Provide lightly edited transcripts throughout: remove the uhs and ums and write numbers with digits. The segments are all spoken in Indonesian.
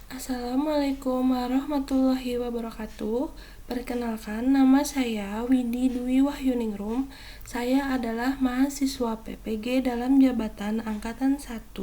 Assalamualaikum warahmatullahi wabarakatuh. Perkenalkan, nama saya Widi Dwi Wahyuningrum. Saya adalah mahasiswa PPG dalam jabatan Angkatan 1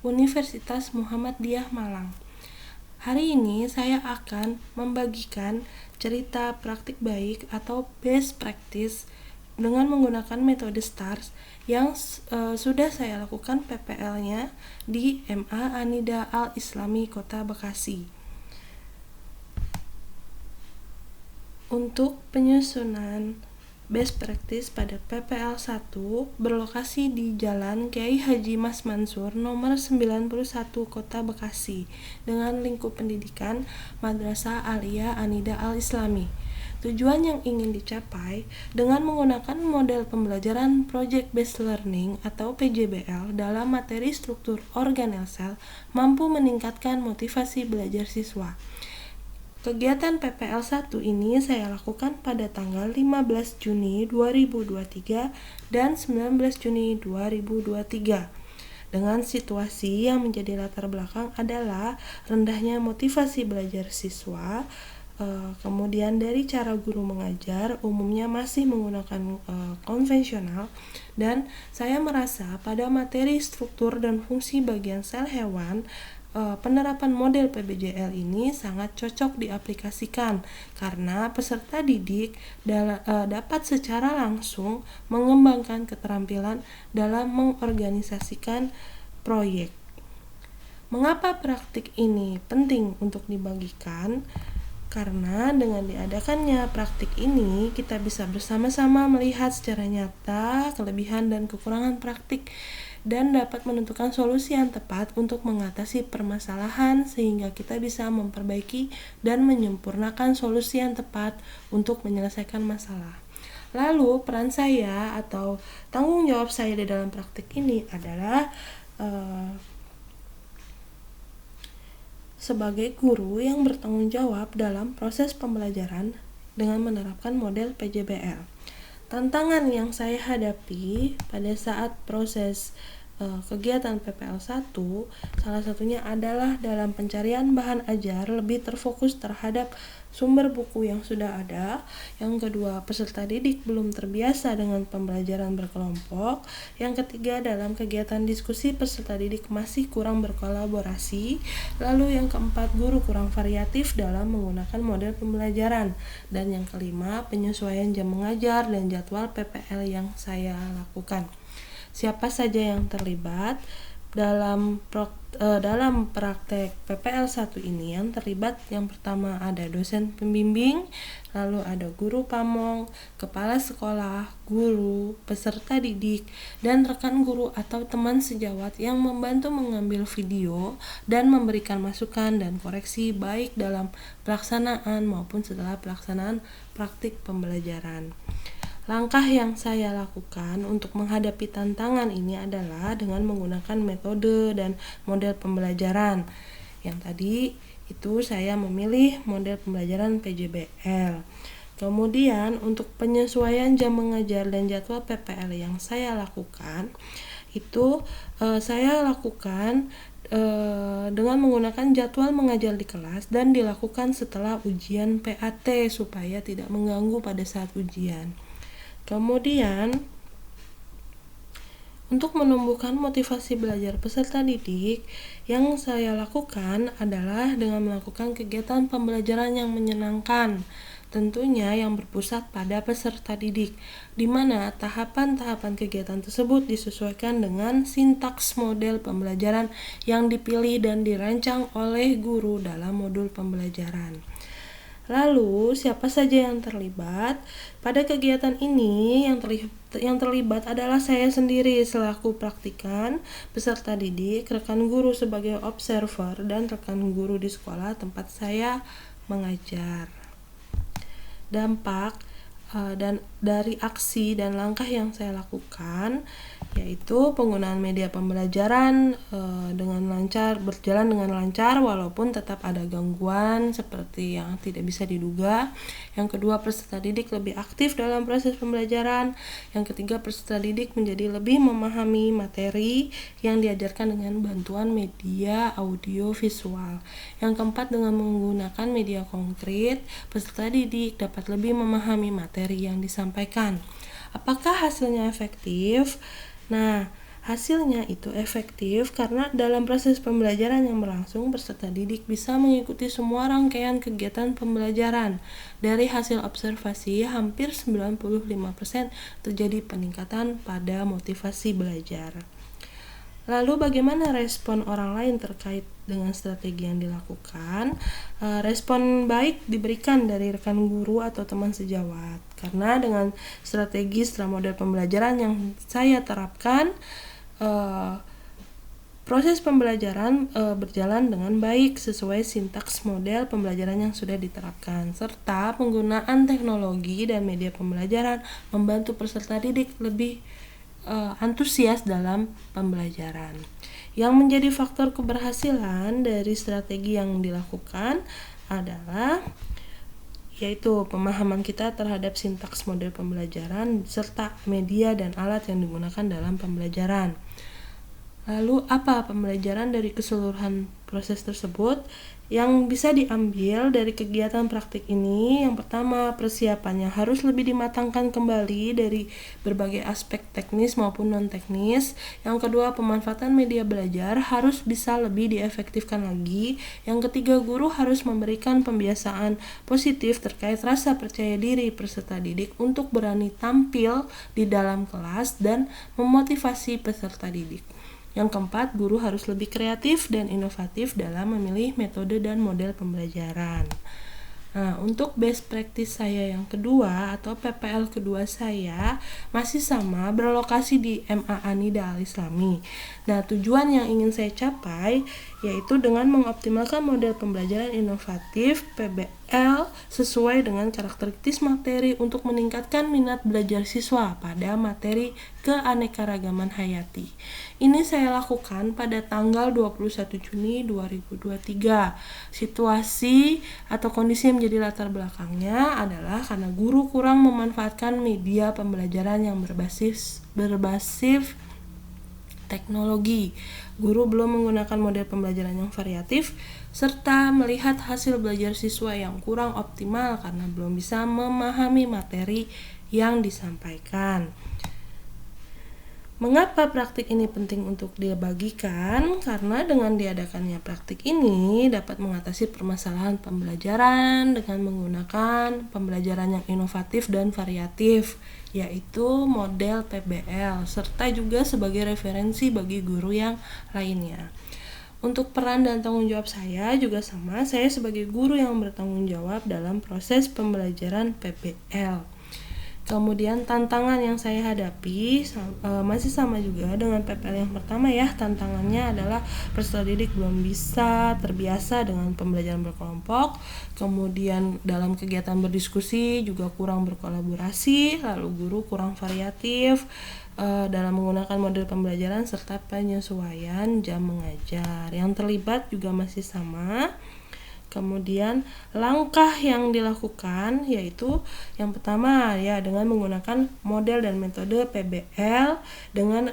Universitas Muhammadiyah Malang. Hari ini saya akan membagikan cerita praktik baik atau best practice dengan menggunakan metode STARS yang sudah saya lakukan PPL-nya di MA Anida Al-Islami Kota Bekasi. Untuk penyusunan best practice pada PPL 1 berlokasi di Jalan Kiai Haji Mas Mansur nomor 91 Kota Bekasi dengan lingkup pendidikan Madrasah Aliyah Anida Al-Islami. Tujuan yang ingin dicapai dengan menggunakan model pembelajaran Project Based Learning atau PJBL dalam materi struktur organel sel mampu meningkatkan motivasi belajar siswa. Kegiatan PPL 1 ini saya lakukan pada tanggal 15 Juni 2023 dan 19 Juni 2023. Dengan situasi yang menjadi latar belakang adalah rendahnya motivasi belajar siswa, kemudian dari cara guru mengajar umumnya masih menggunakan konvensional, dan saya merasa pada materi struktur dan fungsi bagian sel hewan penerapan model PBJL ini sangat cocok diaplikasikan karena peserta didik dapat secara langsung mengembangkan keterampilan dalam mengorganisasikan proyek. Mengapa praktik ini penting untuk dibagikan? Karena dengan diadakannya praktik ini, kita bisa bersama-sama melihat secara nyata kelebihan dan kekurangan praktik dan dapat menentukan solusi yang tepat untuk mengatasi permasalahan sehingga kita bisa memperbaiki dan menyempurnakan solusi yang tepat untuk menyelesaikan masalah. Lalu peran saya atau tanggung jawab saya di dalam praktik ini adalah sebagai guru yang bertanggung jawab dalam proses pembelajaran dengan menerapkan model PJBL. Tantangan yang saya hadapi pada saat proses kegiatan PPL 1 salah satunya adalah dalam pencarian bahan ajar lebih terfokus terhadap sumber buku yang sudah ada. Yang kedua, peserta didik belum terbiasa dengan pembelajaran berkelompok. Yang ketiga, dalam kegiatan diskusi peserta didik masih kurang berkolaborasi. Lalu yang keempat, guru kurang variatif dalam menggunakan model pembelajaran. Dan yang kelima, penyesuaian jam mengajar dan jadwal PPL yang saya lakukan. Siapa saja yang terlibat dalam praktek PPL 1 ini? Yang terlibat yang pertama ada dosen pembimbing, lalu ada guru pamong, kepala sekolah, guru, peserta didik, dan rekan guru atau teman sejawat yang membantu mengambil video dan memberikan masukan dan koreksi baik dalam pelaksanaan maupun setelah pelaksanaan praktik pembelajaran. Langkah yang saya lakukan untuk menghadapi tantangan ini adalah dengan menggunakan metode dan model pembelajaran. Yang tadi itu saya memilih model pembelajaran PJBL. Kemudian untuk penyesuaian jam mengajar dan jadwal PPL yang saya lakukan, itu saya lakukan dengan menggunakan jadwal mengajar di kelas dan dilakukan setelah ujian PAT supaya tidak mengganggu pada saat ujian. Kemudian, untuk menumbuhkan motivasi belajar peserta didik, yang saya lakukan adalah dengan melakukan kegiatan pembelajaran yang menyenangkan, tentunya yang berpusat pada peserta didik, di mana tahapan-tahapan kegiatan tersebut disesuaikan dengan sintaks model pembelajaran yang dipilih dan dirancang oleh guru dalam modul pembelajaran. Lalu, siapa saja yang terlibat? Pada kegiatan ini, yang terlibat adalah saya sendiri selaku praktikan, peserta didik, rekan guru sebagai observer, dan rekan guru di sekolah tempat saya mengajar. Dampak dan dari aksi dan langkah yang saya lakukan, yaitu penggunaan media pembelajaran berjalan dengan lancar walaupun tetap ada gangguan seperti yang tidak bisa diduga. Yang kedua, peserta didik lebih aktif dalam proses pembelajaran. Yang ketiga, peserta didik menjadi lebih memahami materi yang diajarkan dengan bantuan media audio visual. Yang keempat, dengan menggunakan media konkret, peserta didik dapat lebih memahami materi yang disampaikan. Apakah hasilnya efektif? Nah, hasilnya itu efektif karena dalam proses pembelajaran yang berlangsung, peserta didik bisa mengikuti semua rangkaian kegiatan pembelajaran. Dari hasil observasi, hampir 95% terjadi peningkatan pada motivasi belajar. Lalu bagaimana respon orang lain terkait dengan strategi yang dilakukan? Respon baik diberikan dari rekan guru atau teman sejawat. Karena dengan strategi setelah model pembelajaran yang saya terapkan, proses pembelajaran berjalan dengan baik sesuai sintaks model pembelajaran yang sudah diterapkan, serta penggunaan teknologi dan media pembelajaran membantu peserta didik lebih antusias dalam pembelajaran. Yang menjadi faktor keberhasilan dari strategi yang dilakukan adalah yaitu pemahaman kita terhadap sintaks model pembelajaran serta media dan alat yang digunakan dalam pembelajaran. Lalu apa pembelajaran dari keseluruhan proses tersebut? Yang bisa diambil dari kegiatan praktik ini, yang pertama, persiapannya harus lebih dimatangkan kembali dari berbagai aspek teknis maupun non-teknis. Yang kedua, pemanfaatan media belajar harus bisa lebih diefektifkan lagi. Yang ketiga, guru harus memberikan pembiasaan positif terkait rasa percaya diri peserta didik untuk berani tampil di dalam kelas dan memotivasi peserta didik. Yang keempat, guru harus lebih kreatif dan inovatif dalam memilih metode dan model pembelajaran. Nah, untuk best practice saya yang kedua atau PPL kedua saya masih sama, berlokasi di MA Anida Al-Islami. Nah, tujuan yang ingin saya capai yaitu dengan mengoptimalkan model pembelajaran inovatif PBL sesuai dengan karakteristik materi untuk meningkatkan minat belajar siswa pada materi keanekaragaman hayati. Ini saya lakukan pada tanggal 21 Juni 2023. Situasi atau kondisi yang menjadi latar belakangnya adalah karena guru kurang memanfaatkan media pembelajaran yang berbasis teknologi. Guru belum menggunakan model pembelajaran yang variatif serta melihat hasil belajar siswa yang kurang optimal karena belum bisa memahami materi yang disampaikan. Mengapa praktik ini penting untuk dibagikan? Karena dengan diadakannya praktik ini dapat mengatasi permasalahan pembelajaran dengan menggunakan pembelajaran yang inovatif dan variatif, yaitu model PBL, serta juga sebagai referensi bagi guru yang lainnya. Untuk peran dan tanggung jawab saya juga sama, saya sebagai guru yang bertanggung jawab dalam proses pembelajaran PBL. Kemudian tantangan yang saya hadapi masih sama juga dengan PPL yang pertama ya. Tantangannya adalah peserta didik belum bisa terbiasa dengan pembelajaran berkelompok. Kemudian dalam kegiatan berdiskusi juga kurang berkolaborasi. Lalu guru kurang variatif dalam menggunakan model pembelajaran serta penyesuaian jam mengajar. Yang terlibat juga masih sama. Kemudian langkah yang dilakukan yaitu yang pertama ya dengan menggunakan model dan metode PBL dengan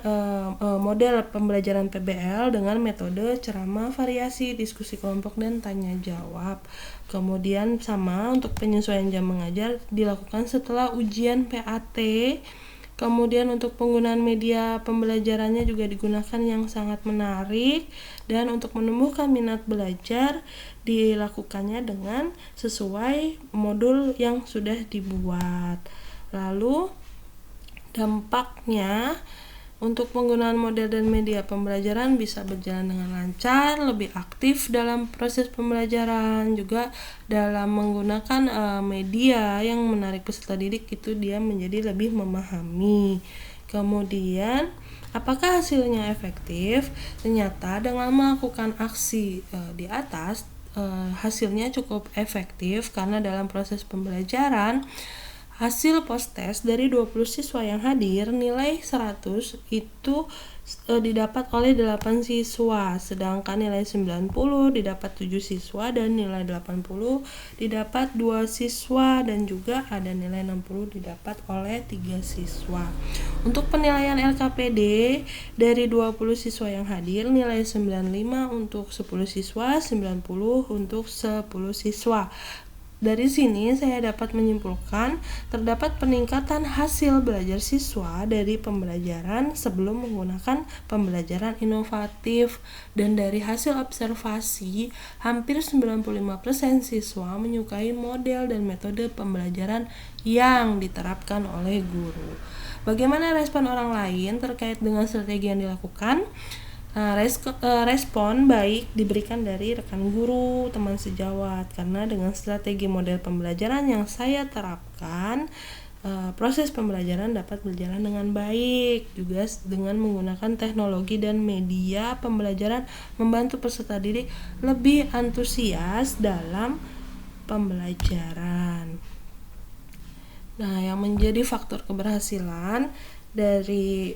model pembelajaran PBL dengan metode ceramah, variasi, diskusi kelompok dan tanya jawab. Kemudian sama untuk penyesuaian jam mengajar dilakukan setelah ujian PAT. Kemudian untuk penggunaan media pembelajarannya juga digunakan yang sangat menarik, dan untuk menumbuhkan minat belajar dilakukannya dengan sesuai modul yang sudah dibuat. Lalu dampaknya untuk penggunaan model dan media pembelajaran bisa berjalan dengan lancar, lebih aktif dalam proses pembelajaran, juga dalam menggunakan media yang menarik peserta didik itu dia menjadi lebih memahami. Kemudian apakah hasilnya efektif? Ternyata dengan melakukan aksi di atas hasilnya cukup efektif karena dalam proses pembelajaran hasil post-test dari 20 siswa yang hadir, nilai 100 itu didapat oleh 8 siswa, sedangkan nilai 90 didapat 7 siswa dan nilai 80 didapat 2 siswa, dan juga ada nilai 60 didapat oleh 3 siswa. Untuk penilaian LKPD dari 20 siswa yang hadir, nilai 95 untuk 10 siswa, 90 untuk 10 siswa. Dari sini saya dapat menyimpulkan terdapat peningkatan hasil belajar siswa dari pembelajaran sebelum menggunakan pembelajaran inovatif, dan dari hasil observasi hampir 95% siswa menyukai model dan metode pembelajaran yang diterapkan oleh guru. Bagaimana respon orang lain terkait dengan strategi yang dilakukan? Respon baik diberikan dari rekan guru, teman sejawat, karena dengan strategi model pembelajaran yang saya terapkan, proses pembelajaran dapat berjalan dengan baik. Juga dengan menggunakan teknologi dan media pembelajaran membantu peserta didik lebih antusias dalam pembelajaran. Nah, yang menjadi faktor keberhasilan dari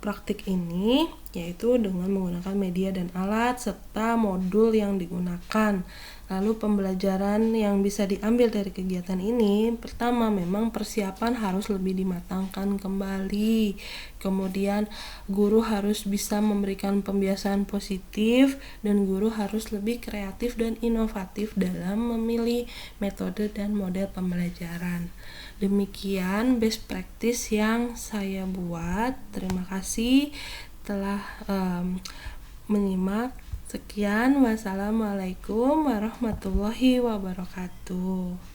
praktik ini yaitu dengan menggunakan media dan alat serta modul yang digunakan. Lalu pembelajaran yang bisa diambil dari kegiatan ini, pertama memang persiapan harus lebih dimatangkan kembali. Kemudian guru harus bisa memberikan pembiasaan positif, dan guru harus lebih kreatif dan inovatif dalam memilih metode dan model pembelajaran. Demikian best practice yang saya buat. Terima kasih telah menyimak. Sekian, wassalamualaikum warahmatullahi wabarakatuh.